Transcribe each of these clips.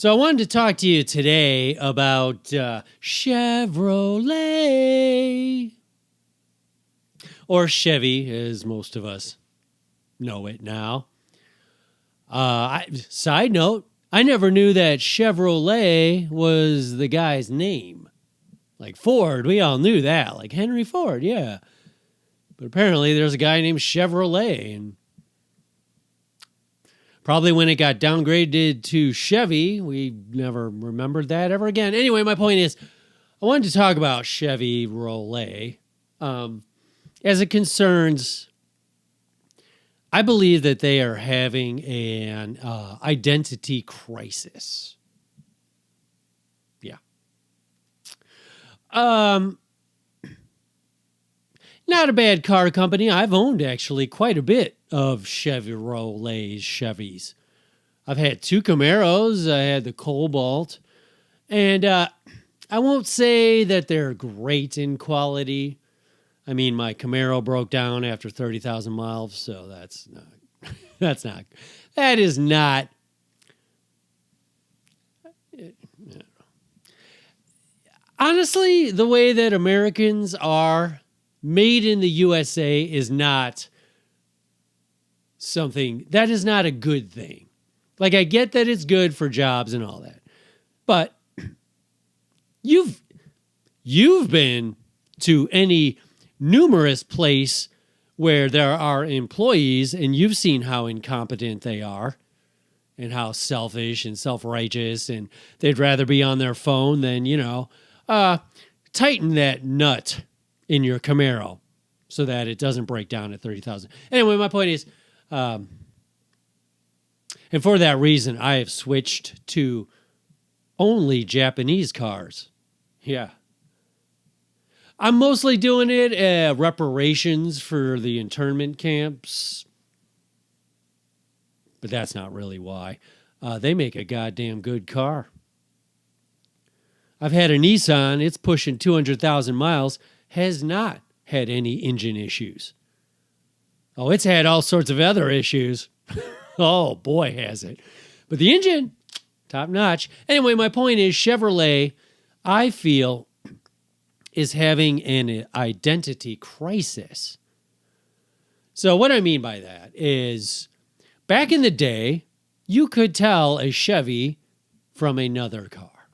So I wanted to talk to you today about Chevrolet, or Chevy, as most of us know it now. Side note, I never knew that Chevrolet was the guy's name. Like Ford, we all knew that, like Henry Ford, yeah. But apparently there's a guy named Chevrolet, and probably when it got downgraded to Chevy, we never remembered that ever again. Anyway, my point is, I wanted to talk about Chevrolet as it concerns. I believe that they are having an identity crisis. Yeah. Not a bad car company. I've owned actually quite a bit of Chevys. I've had two Camaros. I had the Cobalt. And I won't say that they're great in quality. I mean, my Camaro broke down after 30,000 miles, so that is not. Honestly, the way that Americans are made in the USA is not something, that is not a good thing. Like, I get that it's good for jobs and all that, but you've been to any numerous place where there are employees, and you've seen how incompetent they are and how selfish and self-righteous, and they'd rather be on their phone than, tighten that nut in your Camaro so that it doesn't break down at 30,000. Anyway, my point is, and for that reason, I have switched to only Japanese cars. Yeah. I'm mostly doing it reparations for the internment camps. But that's not really why. They make a goddamn good car. I've had a Nissan. It's pushing 200,000 miles. Has not had any engine issues. Oh, it's had all sorts of other issues. Oh, boy, has it. But the engine, top notch. Anyway, my point is Chevrolet, I feel, is having an identity crisis. So what I mean by that is, back in the day, you could tell a Chevy from another car.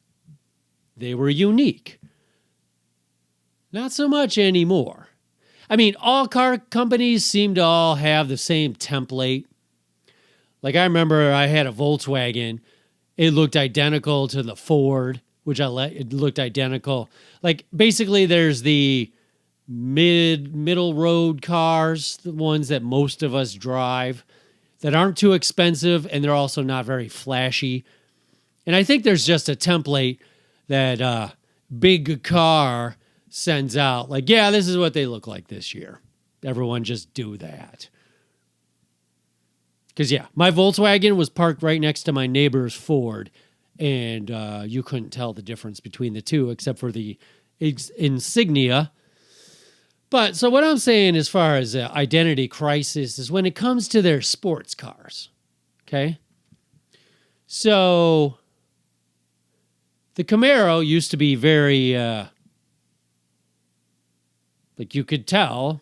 They were unique. Not so much anymore. I mean, all car companies seem to all have the same template. Like, I remember I had a Volkswagen. It looked identical to the Ford, which it looked identical. Like, basically, there's the middle road cars, the ones that most of us drive, that aren't too expensive, and they're also not very flashy. And I think there's just a template that big car sends out. Like, yeah, this is what they look like this year. Everyone just do that. Because, yeah, my Volkswagen was parked right next to my neighbor's Ford, and you couldn't tell the difference between the two except for the insignia. But so what I'm saying as far as identity crisis is when it comes to their sports cars, okay? So the Camaro used to be very, like you could tell,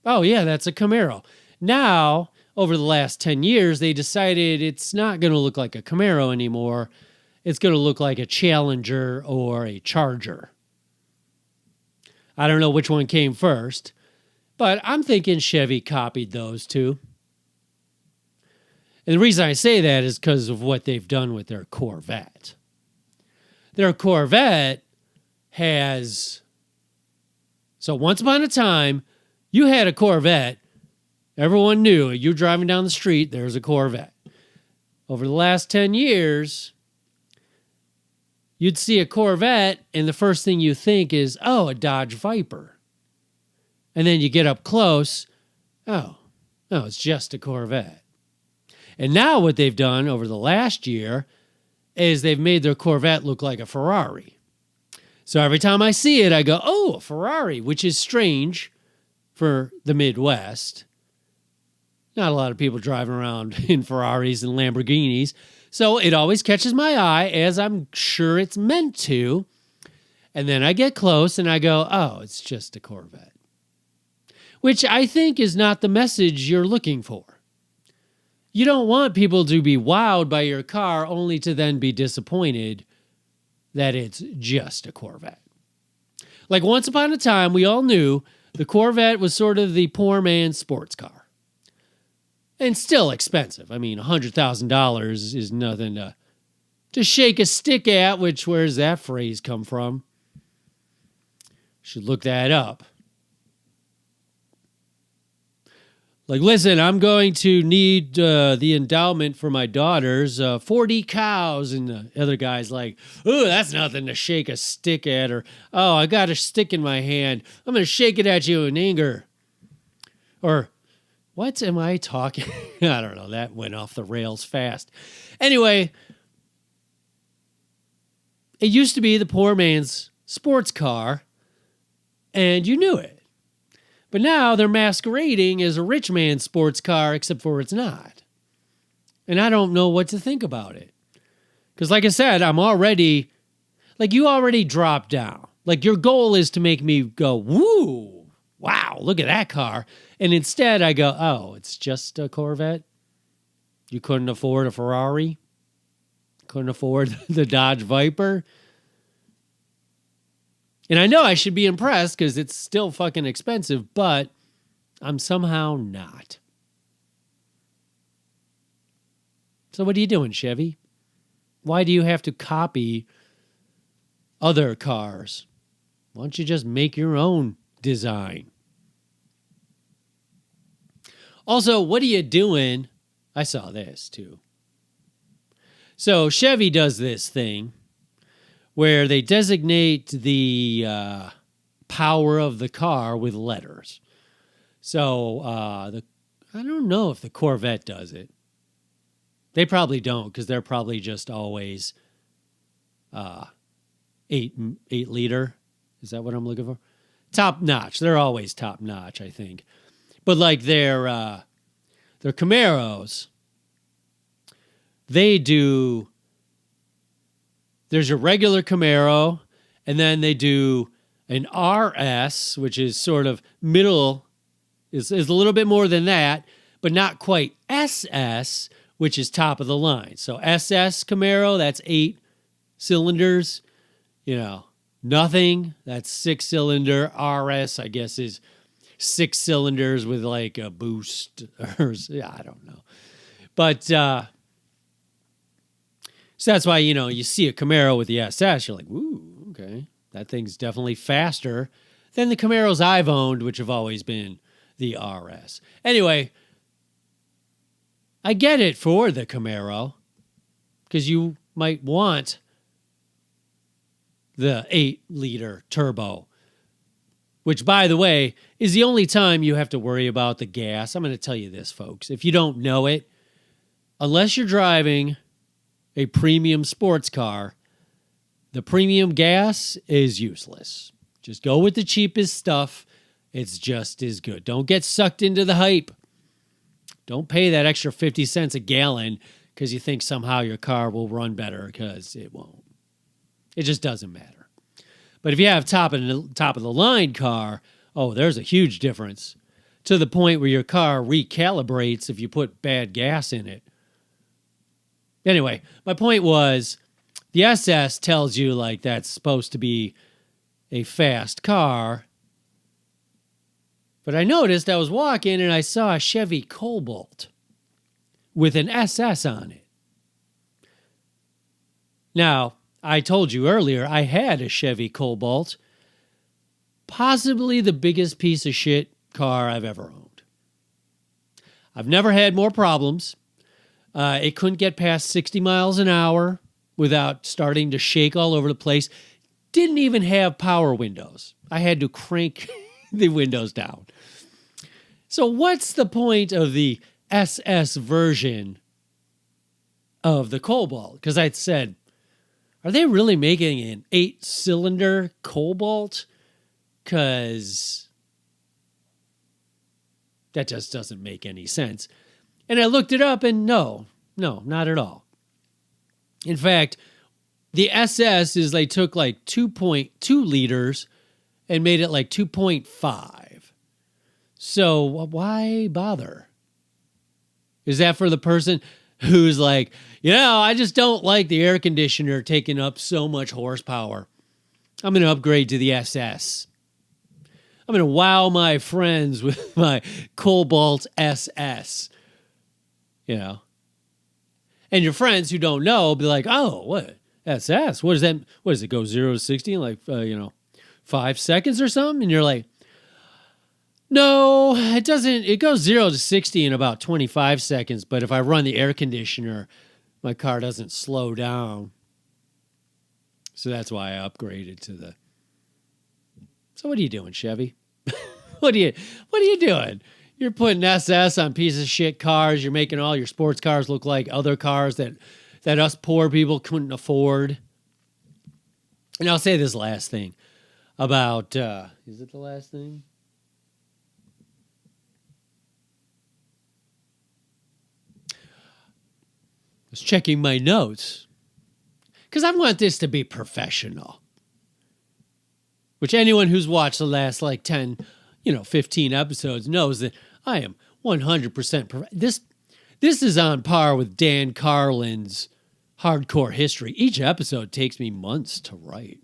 oh yeah, that's a Camaro. Now, over the last 10 years, they decided it's not going to look like a Camaro anymore. It's going to look like a Challenger or a Charger. I don't know which one came first, but I'm thinking Chevy copied those two. And the reason I say that is because of what they've done with their Corvette. Their Corvette has... So once upon a time, you had a Corvette. Everyone knew you're driving down the street, there's a Corvette. Over the last 10 years, you'd see a Corvette, and the first thing you think is, oh, a Dodge Viper. And then you get up close, oh, it's just a Corvette. And now what they've done over the last year is they've made their Corvette look like a Ferrari. So every time I see it, I go, oh, a Ferrari, which is strange for the Midwest. Not a lot of people driving around in Ferraris and Lamborghinis. So it always catches my eye, as I'm sure it's meant to. And then I get close and I go, oh, it's just a Corvette. Which I think is not the message you're looking for. You don't want people to be wowed by your car only to then be disappointed that it's just a Corvette. Like once upon a time, we all knew the Corvette was sort of the poor man's sports car. And still expensive. I mean, $100,000 is nothing to shake a stick at, which, where's that phrase come from? Should look that up. Like, listen, I'm going to need the endowment for my daughters, 40 cows. And the other guy's like, ooh, that's nothing to shake a stick at. Or, oh, I got a stick in my hand. I'm going to shake it at you in anger. Or, what am I talking? I don't know. That went off the rails fast. Anyway, it used to be the poor man's sports car, and you knew it. But now they're masquerading as a rich man's sports car, except for it's not. And I don't know what to think about it. Because like I said, I'm already, like you already dropped down. Like your goal is to make me go, woo, wow, look at that car. And instead I go, oh, it's just a Corvette? You couldn't afford a Ferrari? Couldn't afford the Dodge Viper? And I know I should be impressed because it's still fucking expensive, but I'm somehow not. So what are you doing, Chevy? Why do you have to copy other cars? Why don't you just make your own design? Also, what are you doing? I saw this too. So Chevy does this thing where they designate the power of the car with letters. So I don't know if the Corvette does it. They probably don't because they're probably just always 8 liter. Is that what I'm looking for? Top notch. They're always top notch, I think. But like their Camaros, they do. There's a regular Camaro, and then they do an RS, which is sort of middle, is a little bit more than that, but not quite SS, which is top of the line. So SS Camaro, that's 8 cylinders. You know, nothing, that's 6-cylinder. RS, I guess, is 6 cylinders with like a boost. Or, yeah, I don't know. But so that's why, you know, you see a Camaro with the SS, you're like, ooh, okay. That thing's definitely faster than the Camaros I've owned, which have always been the RS. Anyway, I get it for the Camaro because you might want the 8-liter turbo, which, by the way, is the only time you have to worry about the gas. I'm going to tell you this, folks. If you don't know it, unless you're driving a premium sports car, the premium gas is useless. Just go with the cheapest stuff. It's just as good. Don't get sucked into the hype. Don't pay that extra 50 cents a gallon because you think somehow your car will run better, because it won't. It just doesn't matter. But if you have top of the line car, oh, there's a huge difference, to the point where your car recalibrates if you put bad gas in it. Anyway, my point was, the SS tells you like that's supposed to be a fast car. But I noticed, I was walking and I saw a Chevy Cobalt with an SS on it. Now, I told you earlier, I had a Chevy Cobalt, possibly the biggest piece of shit car I've ever owned. I've never had more problems. It couldn't get past 60 miles an hour without starting to shake all over the place. Didn't even have power windows. I had to crank the windows down. So what's the point of the SS version of the Cobalt? Because I said, are they really making an 8-cylinder Cobalt? Because that just doesn't make any sense. And I looked it up, and no, not at all. In fact, the SS is they took like 2.2 liters and made it like 2.5. So why bother? Is that for the person who's like, I just don't like the air conditioner taking up so much horsepower. I'm going to upgrade to the SS. I'm going to wow my friends with my Cobalt SS. And your friends who don't know be like, oh, what? SS? What is that? What does it go 0 to 60 in like, 5 seconds or something? And you're like, no, it doesn't. It goes 0 to 60 in about 25 seconds. But if I run the air conditioner, my car doesn't slow down. So that's why I upgraded to the. So what are you doing, Chevy? What are you doing? You're putting SS on piece of shit cars. You're making all your sports cars look like other cars that us poor people couldn't afford. And I'll say this last thing about, is it the last thing? I was checking my notes because I want this to be professional. Which anyone who's watched the last like 10, 15 episodes knows that I am 100% This is on par with Dan Carlin's Hardcore History. Each episode takes me months to write.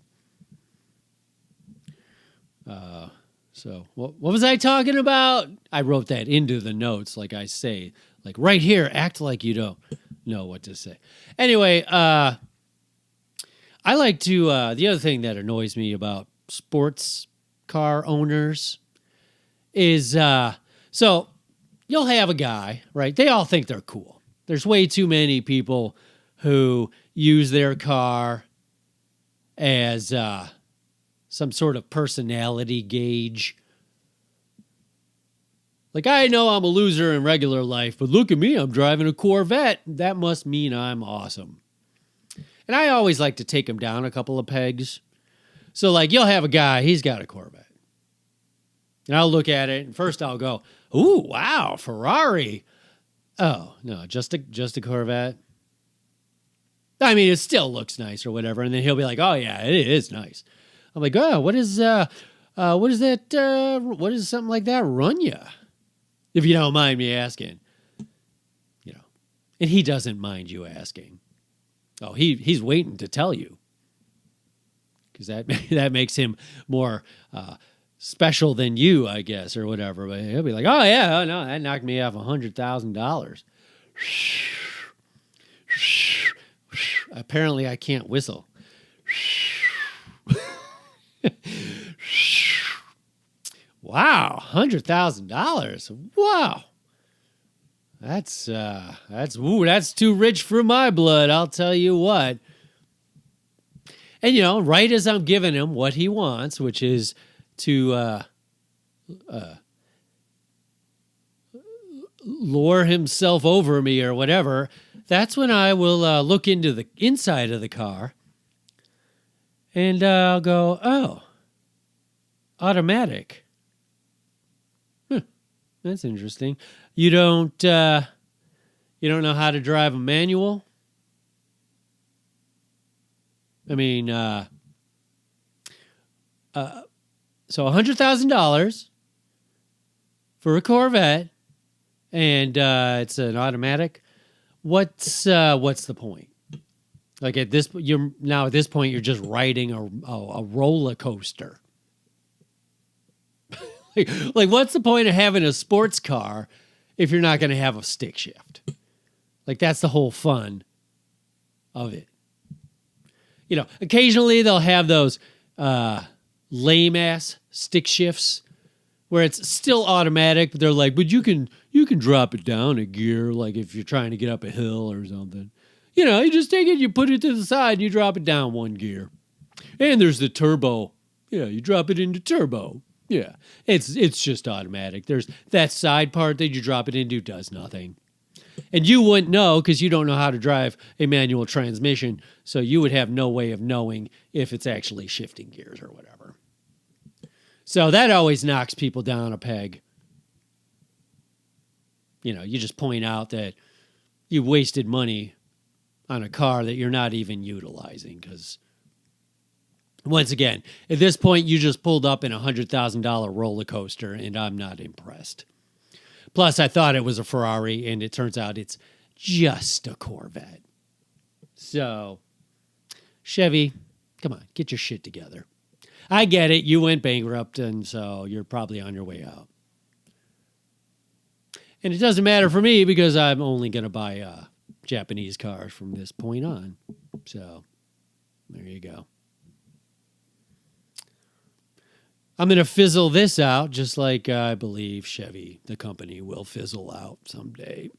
So what was I talking about? I wrote that into the notes, like I say, like right here, act like you don't know what to say. Anyway, I like to, the other thing that annoys me about sports car owners is, so you'll have a guy, right? They all think they're cool. There's way too many people who use their car as some sort of personality gauge. Like, I know I'm a loser in regular life, but look at me, I'm driving a Corvette. That must mean I'm awesome. And I always like to take him down a couple of pegs. So, like, you'll have a guy, he's got a Corvette. And I'll look at it, and first I'll go, ooh, wow, Ferrari. Oh, no, just a Corvette. I mean, it still looks nice or whatever. And then he'll be like, oh, yeah, it is nice. I'm like, oh, what does something like that run you? If you don't mind me asking. And he doesn't mind you asking. Oh, he's waiting to tell you. Because that makes him more special than you, I guess, or whatever. But he'll be like, oh, yeah, oh, no, that knocked me off $100,000. Apparently, I can't whistle. Wow, $100,000. Wow. That's too rich for my blood, I'll tell you what. And, right as I'm giving him what he wants, which is to lure himself over me or whatever, that's when I will look into the inside of the car and I'll go, oh, automatic. That's interesting. You don't know how to drive a manual? I mean, so $100,000 for a Corvette, and it's an automatic. What's the point? Like at this point, you're just riding a roller coaster. like what's the point of having a sports car if you're not going to have a stick shift? Like that's the whole fun of it. Occasionally they'll have those lame ass stick shifts where it's still automatic, but they're like, but you can drop it down a gear, like if you're trying to get up a hill or something. You just take it, you put it to the side, you drop it down one gear. And there's the turbo. Yeah, you drop it into turbo. Yeah, it's just automatic. There's that side part that you drop it into does nothing. And you wouldn't know because you don't know how to drive a manual transmission, so you would have no way of knowing if it's actually shifting gears or whatever. So that always knocks people down a peg. You just point out that you wasted money on a car that you're not even utilizing. Because once again, at this point, you just pulled up in a $100,000 roller coaster, and I'm not impressed. Plus, I thought it was a Ferrari, and it turns out it's just a Corvette. So, Chevy, come on, get your shit together. I get it. You went bankrupt, and so you're probably on your way out. And it doesn't matter for me because I'm only going to buy Japanese cars from this point on. So, there you go. I'm going to fizzle this out just like I believe Chevy, the company, will fizzle out someday.